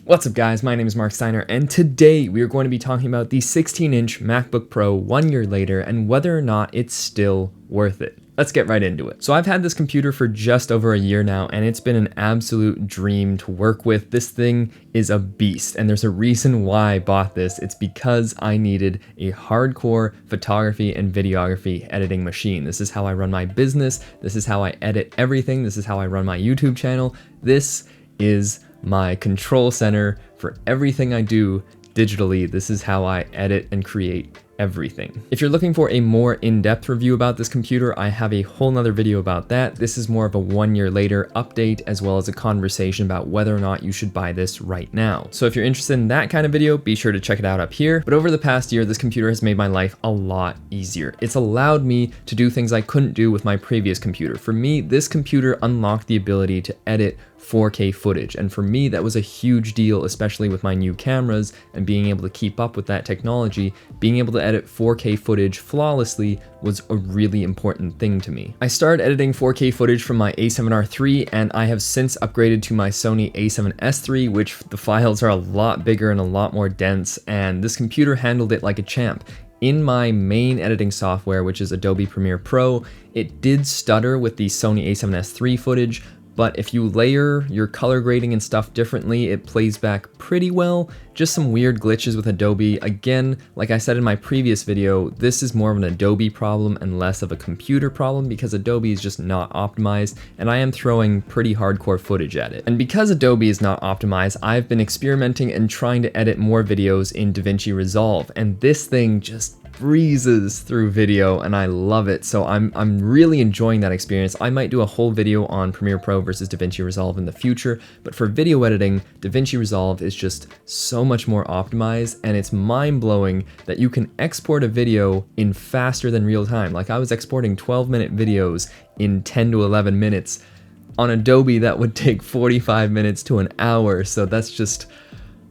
What's up guys, my name is Marc Steiner, and today we are going to be talking about the 16-inch MacBook Pro 1 year later and whether or not it's still worth it. Let's get right into it. So I've had this computer for just over a year now, and it's been an absolute dream to work with. This thing is a beast, and there's a reason why I bought this. It's because I needed a hardcore photography and videography editing machine. This is how I run my business. This is how I edit everything. This is how I run my YouTube channel. This is my control center for everything I do digitally. This is how I edit and create everything. If you're looking for a more in-depth review about this computer, I have a whole nother video about that. This is more of a 1 year later update, as well as a conversation about whether or not you should buy this right now. So if you're interested in that kind of video, be sure to check it out up here. But over the past year, this computer has made my life a lot easier. It's allowed me to do things I couldn't do with my previous computer. For me, this computer unlocked the ability to edit 4K footage, and for me that was a huge deal, especially with my new cameras and being able to keep up with that technology. Being able to edit 4K footage flawlessly was a really important thing to me. I started editing 4K footage from my a7R III, and I have since upgraded to my Sony a7S III, which the files are a lot bigger and a lot more dense, and this computer handled it like a champ. In my main editing software, which is Adobe Premiere Pro, it did stutter with the Sony a7S III footage, but if you layer your color grading and stuff differently, it plays back pretty well. Just some weird glitches with Adobe. Again, like I said in my previous video, this is more of an Adobe problem and less of a computer problem because Adobe is just not optimized, and I am throwing pretty hardcore footage at it. And because Adobe is not optimized, I've been experimenting and trying to edit more videos in DaVinci Resolve, and this thing just breezes through video and I love it. So I'm really enjoying that experience. I might do a whole video on Premiere Pro versus DaVinci Resolve in the future, but for video editing, DaVinci Resolve is just so much more optimized, and it's mind-blowing that you can export a video in faster than real time. Like I was exporting 12-minute videos in 10 to 11 minutes. On Adobe that would take 45 minutes to an hour, so that's just,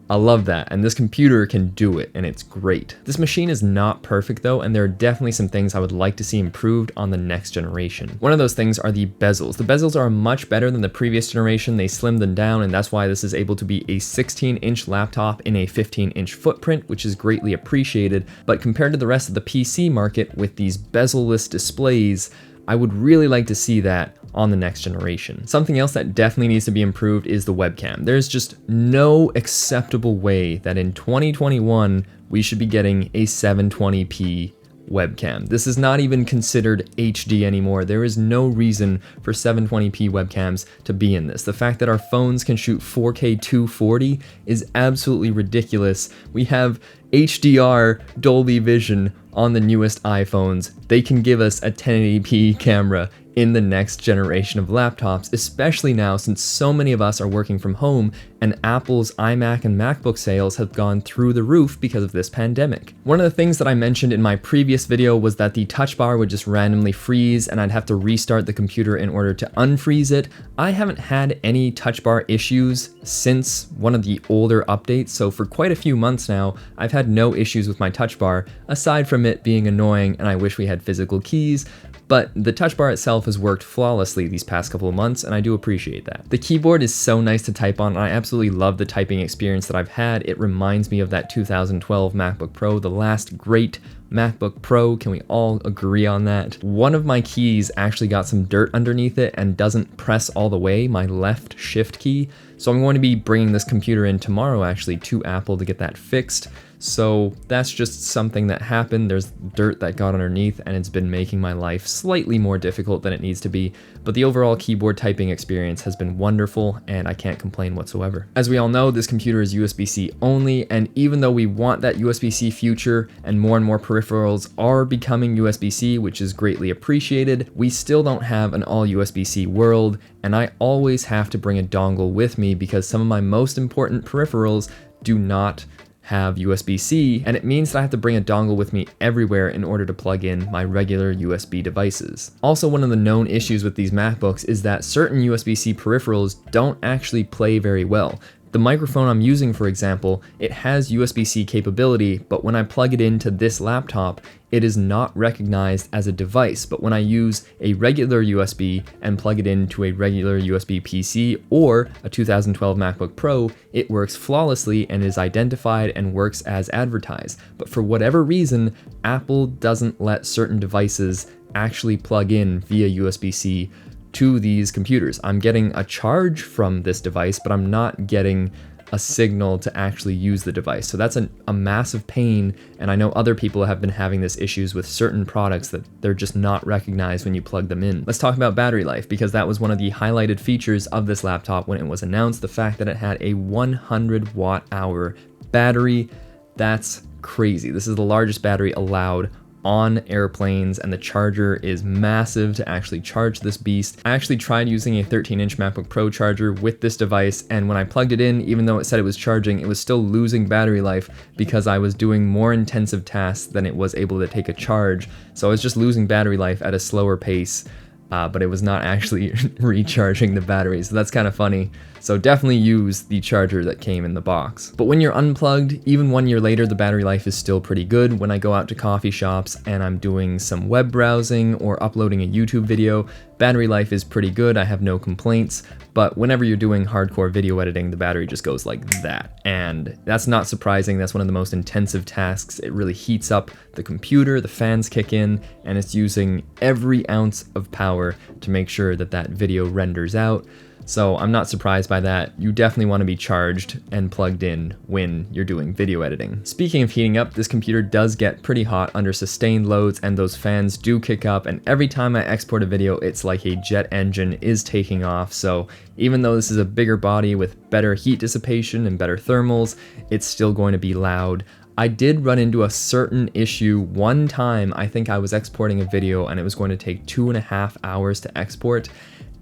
I love that, and this computer can do it, and it's great. This machine is not perfect though, and there are definitely some things I would like to see improved on the next generation. One of those things are the bezels. The bezels are much better than the previous generation. They slimmed them down, and that's why this is able to be a 16-inch laptop in a 15-inch footprint, which is greatly appreciated. But compared to the rest of the PC market with these bezel-less displays, I would really like to see that on the next generation. Something else that definitely needs to be improved is the webcam. There's just no acceptable way that in 2021 we should be getting a 720p webcam. This is not even considered HD anymore. There is no reason for 720p webcams to be in this. The fact that our phones can shoot 4K 240 is absolutely ridiculous. We have HDR Dolby Vision on the newest iPhones. They can give us a 1080p camera in the next generation of laptops, especially now since so many of us are working from home and Apple's iMac and MacBook sales have gone through the roof because of this pandemic. One of the things that I mentioned in my previous video was that the touch bar would just randomly freeze and I'd have to restart the computer in order to unfreeze it. I haven't had any touch bar issues since one of the older updates, so for quite a few months now, I've had no issues with my touch bar, aside from it being annoying and I wish we had physical keys. But the touch bar itself has worked flawlessly these past couple of months, and I do appreciate that. The keyboard is so nice to type on, and I absolutely love the typing experience that I've had. It reminds me of that 2012 MacBook Pro, the last great MacBook Pro. Can we all agree on that? One of my keys actually got some dirt underneath it and doesn't press all the way, my left shift key. So I'm going to be bringing this computer in tomorrow actually to Apple to get that fixed. So that's just something that happened. There's dirt that got underneath and it's been making my life slightly more difficult than it needs to be. But the overall keyboard typing experience has been wonderful and I can't complain whatsoever. As we all know, this computer is USB-C only, and even though we want that USB-C future and more peripherals are becoming USB-C, which is greatly appreciated, we still don't have an all USB-C world, and I always have to bring a dongle with me because some of my most important peripherals do not have USB-C, and it means that I have to bring a dongle with me everywhere in order to plug in my regular USB devices. Also, one of the known issues with these MacBooks is that certain USB-C peripherals don't actually play very well. The microphone I'm using, for example, it has USB-C capability, but when I plug it into this laptop, it is not recognized as a device. But when I use a regular USB and plug it into a regular USB PC or a 2012 MacBook Pro, it works flawlessly and is identified and works as advertised. But for whatever reason, Apple doesn't let certain devices actually plug in via USB-C to these computers. I'm getting a charge from this device, but I'm not getting a signal to actually use the device. So that's a massive pain, and I know other people have been having this issues with certain products that they're just not recognized when you plug them in. Let's talk about battery life, because that was one of the highlighted features of this laptop when it was announced, the fact that it had a 100 watt hour battery. That's crazy. This is the largest battery allowed on airplanes, and the charger is massive to actually charge this beast. I actually tried using a 13-inch MacBook Pro charger with this device, and when I plugged it in, even though it said it was charging, it was still losing battery life because I was doing more intensive tasks than it was able to take a charge. So I was just losing battery life at a slower pace, but it was not actually recharging the battery, so that's kind of funny. So definitely use the charger that came in the box. But when you're unplugged, even 1 year later, the battery life is still pretty good. When I go out to coffee shops and I'm doing some web browsing or uploading a YouTube video, battery life is pretty good. I have no complaints. But whenever you're doing hardcore video editing, the battery just goes like that. And that's not surprising. That's one of the most intensive tasks. It really heats up the computer, the fans kick in, and it's using every ounce of power to make sure that that video renders out. So I'm not surprised by that. You definitely want to be charged and plugged in when you're doing video editing. Speaking of heating up, this computer does get pretty hot under sustained loads, and those fans do kick up, and every time I export a video, it's like a jet engine is taking off. So even though this is a bigger body with better heat dissipation and better thermals, it's still going to be loud. I did run into a certain issue one time. I think I was exporting a video and it was going to take 2.5 hours to export,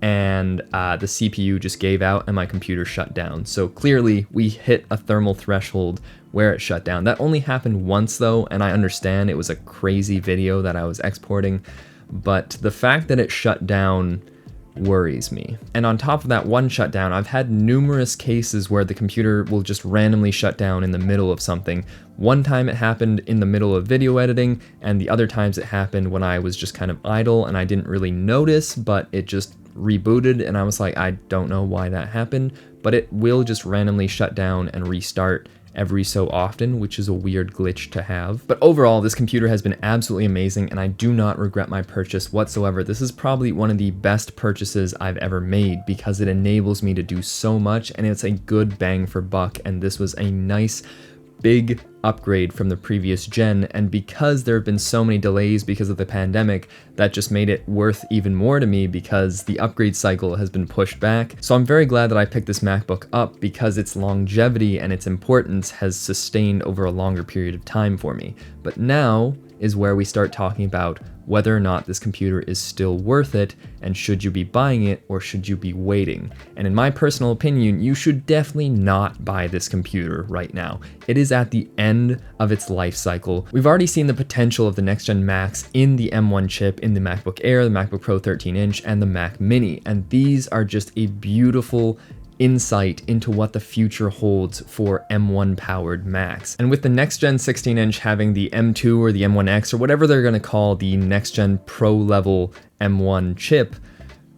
and the CPU just gave out and my computer shut down. So clearly we hit a thermal threshold where it shut down. That only happened once though, and I understand it was a crazy video that I was exporting, but the fact that it shut down worries me. And on top of that one shutdown, I've had numerous cases where the computer will just randomly shut down in the middle of something. One time it happened in the middle of video editing, and the other times it happened when I was just kind of idle and I didn't really notice, but it just rebooted and I was like, I don't know why that happened, but it will just randomly shut down and restart every so often, which is a weird glitch to have. But overall, this computer has been absolutely amazing, and I do not regret my purchase whatsoever. This is probably one of the best purchases I've ever made because it enables me to do so much, and it's a good bang for buck, and this was a nice big upgrade from the previous gen, and because there have been so many delays because of the pandemic, that just made it worth even more to me because the upgrade cycle has been pushed back. So I'm very glad that I picked this MacBook up because its longevity and its importance has sustained over a longer period of time for me. But now is where we start talking about whether or not this computer is still worth it, and should you be buying it or should you be waiting. And in my personal opinion, you should definitely not buy this computer right now. It is at the end of its life cycle. We've already seen the potential of the next gen Macs in the M1 chip, in the MacBook Air, the MacBook Pro 13-inch, and the Mac Mini, and these are just a beautiful insight into what the future holds for M1 powered Macs. And with the next gen 16-inch having the M2 or the M1X or whatever they're going to call the next gen pro level M1 chip,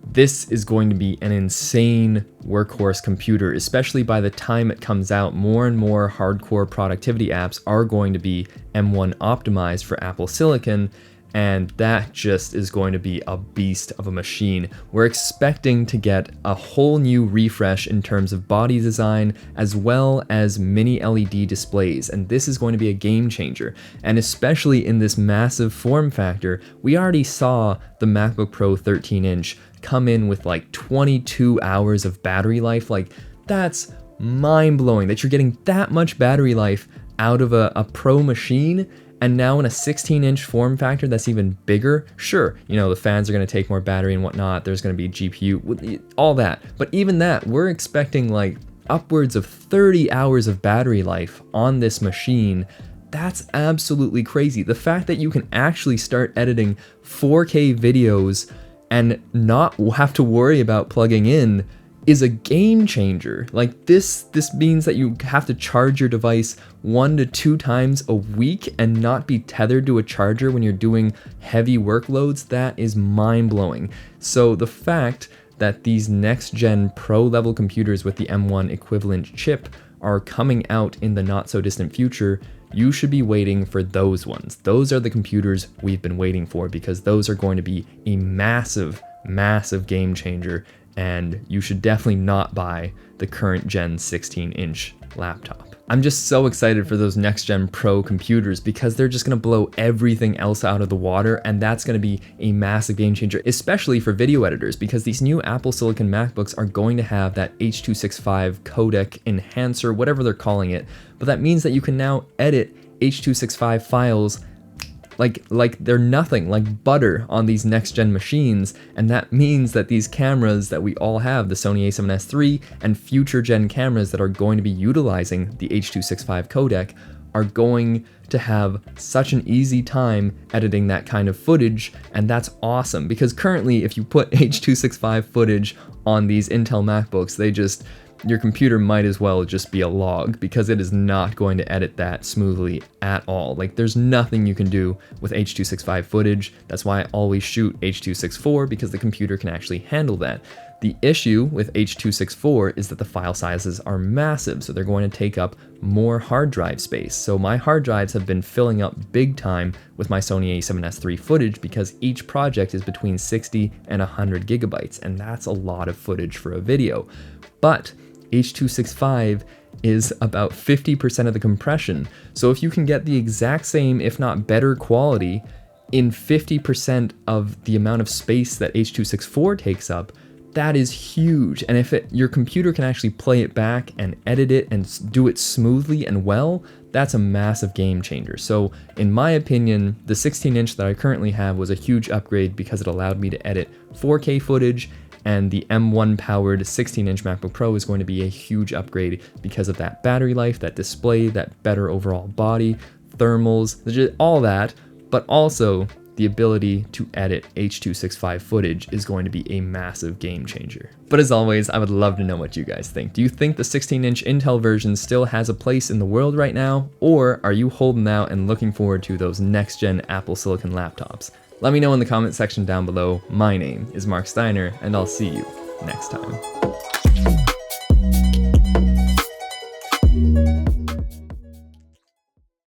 this is going to be an insane workhorse computer, especially by the time it comes out. More and more hardcore productivity apps are going to be M1 optimized for Apple Silicon, and that just is going to be a beast of a machine. We're expecting to get a whole new refresh in terms of body design as well as mini LED displays, and this is going to be a game changer. And especially in this massive form factor, we already saw the MacBook Pro 13-inch come in with like 22 hours of battery life. Like, that's mind-blowing that you're getting that much battery life out of a Pro machine. And now in a 16-inch form factor that's even bigger, sure, you know, the fans are going to take more battery and whatnot, there's going to be GPU, all that. But even that, we're expecting like upwards of 30 hours of battery life on this machine. That's absolutely crazy. The fact that you can actually start editing 4K videos and not have to worry about plugging in is a game changer. Like this means that you have to charge your device 1 to 2 times a week and not be tethered to a charger when you're doing heavy workloads. That is mind-blowing. So the fact that these next gen pro level computers with the M1 equivalent chip are coming out in the not so distant future, you should be waiting for those ones. Those are the computers we've been waiting for, because those are going to be a massive game changer, and you should definitely not buy the current gen 16-inch laptop. I'm just so excited for those next gen pro computers because they're just gonna blow everything else out of the water, and that's gonna be a massive game changer, especially for video editors, because these new Apple Silicon MacBooks are going to have that H.265 codec enhancer, whatever they're calling it, but that means that you can now edit H.265 files like they're nothing, like butter on these next gen machines. And that means that these cameras that we all have, the Sony a7S III and future gen cameras that are going to be utilizing the H.265 codec, are going to have such an easy time editing that kind of footage. And that's awesome, because currently if you put H.265 footage on these Intel MacBooks, your computer might as well just be a log, because it is not going to edit that smoothly at all. Like there's nothing you can do with H.265 footage. That's why I always shoot H.264, because the computer can actually handle that. The issue with H.264 is that the file sizes are massive, so they're going to take up more hard drive space. So my hard drives have been filling up big time with my Sony a7S III footage, because each project is between 60 and 100 gigabytes, and that's a lot of footage for a video. But H.265 is about 50% of the compression. So if you can get the exact same, if not better quality in 50% of the amount of space that H.264 takes up, that is huge. And if your computer can actually play it back and edit it and do it smoothly and well, that's a massive game changer. So in my opinion, the 16-inch that I currently have was a huge upgrade because it allowed me to edit 4K footage, and the M1 powered 16-inch MacBook Pro is going to be a huge upgrade because of that battery life, that display, that better overall body, thermals, all that, but also the ability to edit H.265 footage is going to be a massive game changer. But as always, I would love to know what you guys think. Do you think the 16-inch Intel version still has a place in the world right now, or are you holding out and looking forward to those next-gen Apple Silicon laptops? Let me know in the comment section down below. My name is Marc Steiner, and I'll see you next time.